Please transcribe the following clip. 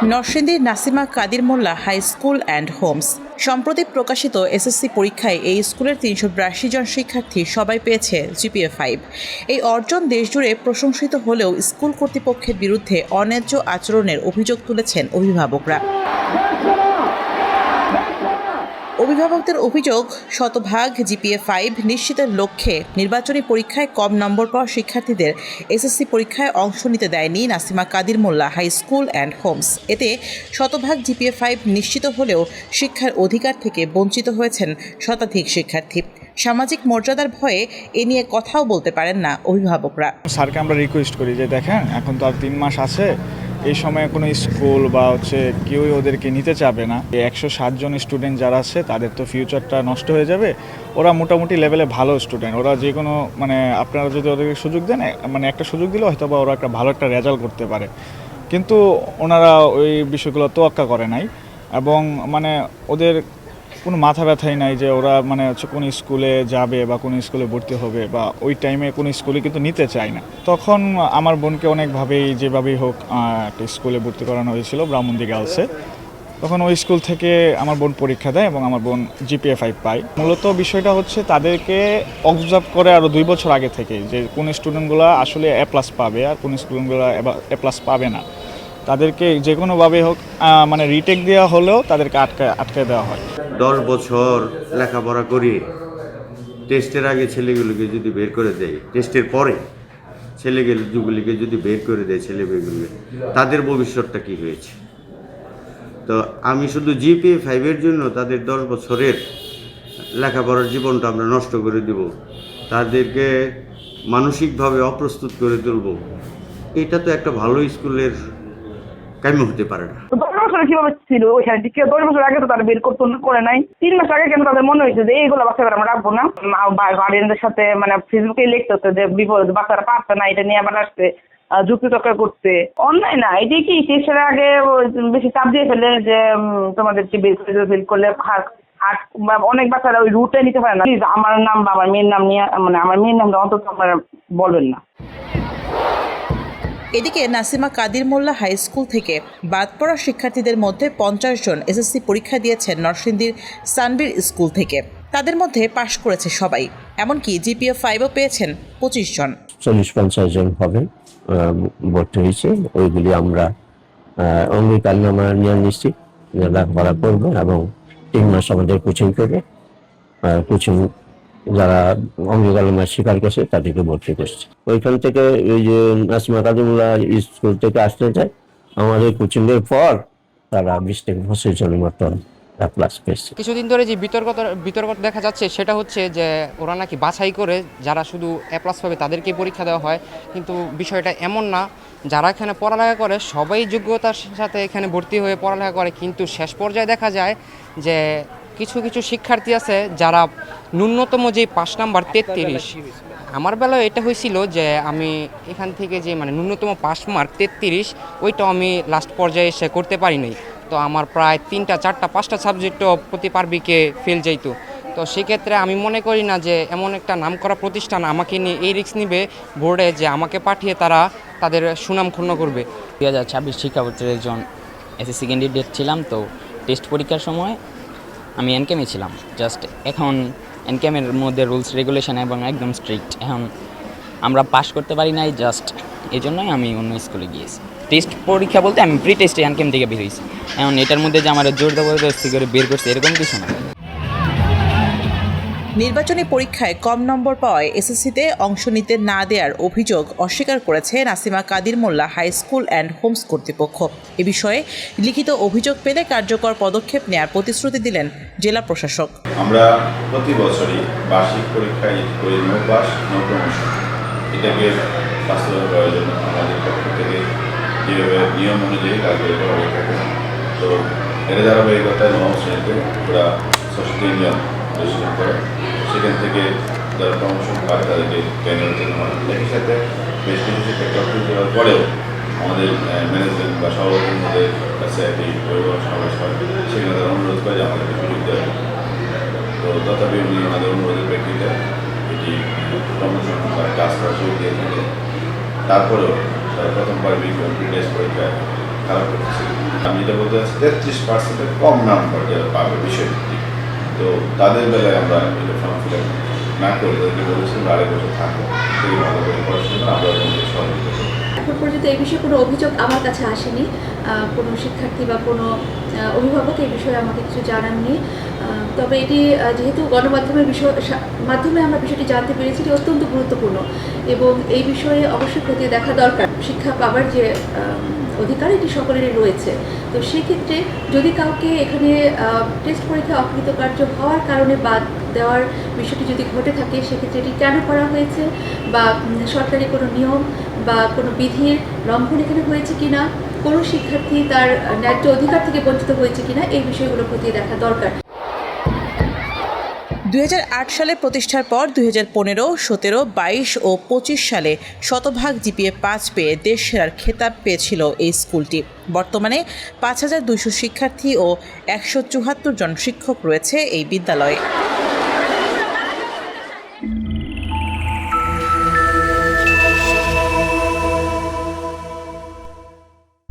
নরসিংদীর নাসিমা কাদির মোল্লা high school and Holmes সম্প্রতি প্রকাশিত এসএসসি পরীক্ষায় এই স্কুলের ৩৮২ জন শিক্ষার্থী সবাই পেয়েছে জিপিএ 5। এই অর্জন দেশজুড়ে প্রশংসিত হলেও স্কুল কর্তৃপক্ষের বিরুদ্ধে অন্যায্য আচরণের অভিযোগ তুলেছেন অভিভাবকরা। অভিভাবকদের অভিযোগ, শতভাগ জিপিএ 5 নিশ্চিতের লক্ষ্যে নির্বাচনী পরীক্ষায় কম নম্বর পাওয়া শিক্ষার্থীদের এসএসসি পরীক্ষায় অংশ নিতে দেয়নি নাসিমা কাদির মোল্লা হাই স্কুল অ্যান্ড হোমস। এতে শতভাগ জিপিএ 5 নিশ্চিত হলেও শিক্ষার অধিকার থেকে বঞ্চিত হয়েছেন শতাধিক শিক্ষার্থী। সামাজিক মর্যাদার ভয়ে এ নিয়ে কথাও বলতে পারেন না অভিভাবকরা। স্যারকে আমরা রিকোয়েস্ট করি যে দেখেন, এখন তো আর 3 মাস আছে, এই সময়ে কোনো স্কুল বা কেউই ওদেরকে নিতে চাবে না। 160 জন স্টুডেন্ট যারা আছে তাদের তো ফিউচারটা নষ্ট হয়ে যাবে। ওরা মোটামুটি লেভেলে ভালো স্টুডেন্ট, ওরা যে কোনো আপনারা যদি ওদেরকে সুযোগ দেন, একটা সুযোগ দিলে হয়তো বা ওরা একটা ভালো একটা রেজাল্ট করতে পারে, কিন্তু ওনারা ওই বিষয়গুলো তোয়াক্কা করে নাই এবং ওদের কোনো মাথা ব্যথাই নাই যে ওরা কোন স্কুলে যাবে বা কোন স্কুলে ভর্তি হবে, বা ওই টাইমে কোনো স্কুলে কিন্তু নিতে চায় না। তখন আমার বোনকে অনেকভাবেই যেভাবেই হোক একটা স্কুলে ভর্তি করানো হয়েছিল, ব্রাহ্মণদি গার্লসে। তখন ওই স্কুল থেকে আমার বোন পরীক্ষা দেয় এবং আমার বোন জিপিএ 5 পায়। মূলত বিষয়টা হচ্ছে তাদেরকে অবজার্ভ করে আরও 2 বছর আগে থেকে যে কোন স্টুডেন্টগুলো আসলে এ+ পাবে আর কোন স্টুডেন্টগুলো এ+ পাবে না। তাদেরকে যে কোনোভাবে হোক রিটেক দেওয়া হলেও তাদেরকে আটকে দেওয়া হয়। 10 বছর লেখাপড়া করি, টেস্টের আগে ছেলেগুলোকে যদি বের করে দেয়, টেস্টের পরে ছেলেগুলিকে যদি বের করে দেয় ছেলেমেয়েগুলোকে, তাদের ভবিষ্যৎটা কী হয়েছে? তো আমি শুধু জিপিএ 5-এর জন্য তাদের 10 বছরের লেখাপড়ার জীবনটা আমরা নষ্ট করে দেব, তাদেরকে মানসিকভাবে অপ্রস্তুত করে তুলব, এটা তো একটা ভালো স্কুলের কাম্য হতে পারে না। 10 বছরে কিভাবে ছিল ওইখানে? 10 বছর আগে তো তারা বের করতো না, করে নাই। 3 মাস আগে কেন তাদের মনে হয়েছে যে এইগুলো বাচ্চারা আমরা রাখবো না? গার্ডিয়ানদের সাথে ফেসবুকে লিখতে হচ্ছে যে বিপদ, বাচ্চারা পারছে না, এটা নিয়ে আবার আসছে যুক্তিতর্ক করতে। অন্যায় না, এটি কি টেস্টের আগে বেশি চাপ দিয়ে ফেলে যে তোমাদেরকে বের করলে অনেক বাচ্চারা ওই রুটে নিতে পারে না। প্লিজ আমার নাম বা আমার মেয়ের নাম নিয়ে আমার মেয়ের নামটা অন্তত আপনারা বলবেন না। এদিকে নাসিমা কাদির মোল্লা হাই স্কুল থেকে বাদ পড়া শিক্ষার্থীদের মধ্যে 50 জন এসএসসি পরীক্ষা দিয়েছেন নরসিংদীর সানবীর স্কুল থেকে। তাদের মধ্যে পাশ করেছে সবাই, এমনকি জিপিএ 5ও পেয়েছেন 25 জন। 40-50 জন হবে ভর্তি হয়েছে। ওইগুলি আমরা অঙ্গীকারনামা নিয়ে নিচ্ছি, লেখাপড়া করবো এবং 3 মাস আমাদের কোচিং করবে। কোচিং যারা অঙ্গীকারনামা স্বীকার করছে তাদেরকে ভর্তি করছে। ওইখান থেকে ওই যে নাসিমা কাদির মোল্লা স্কুল থেকে আসতে যায়, আমাদের কোচিংয়ের পর তারা 20 থেকে 25 জনের মতন প্লাস পেয়েছে। কিছুদিন ধরে যে বিতর্ক দেখা যাচ্ছে সেটা হচ্ছে যে ওরা নাকি বাছাই করে যারা শুধু এ+ পাবে তাদেরকেই পরীক্ষা দেওয়া হয়, কিন্তু বিষয়টা এমন না। যারা এখানে পড়ালেখা করে সবাই যোগ্যতার সাথে এখানে ভর্তি হয়ে পড়ালেখা করে, কিন্তু শেষ পর্যায়ে দেখা যায় যে কিছু কিছু শিক্ষার্থী আছে যারা ন্যূনতম যে পাস নাম্বার 33, আমার বেলায় এটা হয়েছিল যে আমি এখান থেকে যে ন্যূনতম পাস মার্ক 33, ওইটাও আমি লাস্ট পর্যায়ে এসে করতে পারি নাই। তো আমার প্রায় 3টা 4টা 5টা সাবজেক্টও প্রতি পার্বিকে ফেল যাইতো। তো সেক্ষেত্রে আমি মনে করি না যে এমন একটা নামকরা প্রতিষ্ঠান আমাকে নিয়ে এই রিস্ক নিবে বোর্ডে, যে আমাকে পাঠিয়ে তারা তাদের সুনাম ক্ষুণ্ণ করবে। 2026 শিক্ষাবর্ষের একজন এসএসসি ক্যান্ডিডেট ছিলাম। তো টেস্ট পরীক্ষার সময় আমি এনকেমে ছিলাম। জাস্ট এখন এনকেমের মধ্যে রুলস রেগুলেশন এবং একদম স্ট্রিক্ট, এখন আমরা পাস করতে পারি নাই। জাস্ট এই জন্যই আমি অন্য স্কুলে গিয়েছি। টেস্ট পরীক্ষা বলতে আমি প্রি টেস্টে এনকেম থেকে বের হয়েছি। এখন এটার মধ্যে যে আমার জোর জবরদস্তি করে বের করছে এরকম কিছু না। নির্বাচনী পরীক্ষায় কম নম্বর পাওয়ায় এসএসসিতে অংশ নিতে না দেওয়ার অভিযোগ অস্বীকার করেছে নাসিমা কাদির মোল্লা হাই স্কুল অ্যান্ড হোমস কর্তৃপক্ষ। এ বিষয়ে লিখিত অভিযোগ পেলে কার্যকর পদক্ষেপ নেওয়ার প্রতিশ্রুতি দিলেন জেলা প্রশাসক। আমরা প্রতি বছরই বার্ষিক পরীক্ষায় করি নো পাস নো প্রমোশন। এটাকে বাস্তবায়ন করার জন্য আমাদের পক্ষ থেকে যেভাবে নিয়ম অনুযায়ী কাজগুলো করা হয়ে থাকে। তো এর ধারাবাহিকতায় নবম শ্রেণীতে ওরা ৬০ জন রেজিস্ট্রেশন করে, সেখান থেকে যারা প্রমোশন পায় তাদেরকে ট্রেনের জন্য হয়। একই সাথে বেশ কিছু শিক্ষার্থী অর্জন করার পরেও আমাদের ম্যানেজমেন্ট বা সভাপতির মধ্যে কাছে একটি পরিবার সমাবেশ হয়, সেখানে তারা অনুরোধ করে যে আমাদেরকে সুযোগ দেওয়া। তো তথাপি উনি আমাদের অনুরোধের প্রেক্ষিতে এটি প্রমোশন বা কাজ করার সুযোগ দিয়ে থাকে। তারপরেও তারা প্রথম পার্বিক টেস্ট পরীক্ষায় খারাপ করতেছে। আমি এটা বলতে চাচ্ছি 33%-এর কম নাম্বার যারা পাবে বিষয়ভিত্তিক, তো তাদের বেলায় আমরা এটা ফর্ম ফিল আপ না করে তাদেরকে বলেছি আরেক বছর থাকবো, খুবই ভালো করে পড়াশোনা আমরা আপনাদের সহযোগিতা করবো। এখন পর্যন্ত এই বিষয়ে কোনো অভিযোগ আমার কাছে আসেনি, কোনো শিক্ষার্থী বা কোনো অভিভাবক এই বিষয়ে আমাকে কিছু জানাননি। তবে এটি যেহেতু গণমাধ্যমের মাধ্যমে আমরা বিষয়টি জানতে পেরেছি, এটি অত্যন্ত গুরুত্বপূর্ণ এবং এই বিষয়ে অবশ্যই খতিয়ে দেখা দরকার। শিক্ষা পাবার যে অধিকার এটি সকলেরই রয়েছে, তো সেক্ষেত্রে যদি কাউকে এখানে টেস্ট পরীক্ষা অকৃতকার্য হওয়ার কারণে বাদ দেওয়ার বিষয়টি যদি ঘটে থাকে, সেক্ষেত্রে এটি কেন করা হয়েছে বা সরকারি কোনো নিয়ম বা কোনো বিধির লঙ্ঘন এখানে হয়েছে কিনা, কোনো শিক্ষার্থী তার ন্যায্য অধিকার থেকে বঞ্চিত হয়েছে কিনা, এই বিষয়গুলো খতিয়ে দেখা দরকার। 2008 সালে প্রতিষ্ঠার পর 2015, 17, 22 ও 25 সালে শতভাগ জিপিএ 5 পেয়ে দেশ সেরার খেতাব পেয়েছিল এই স্কুলটি। বর্তমানে 5200 শিক্ষার্থী ও 174 জন শিক্ষক রয়েছে এই বিদ্যালয়ে।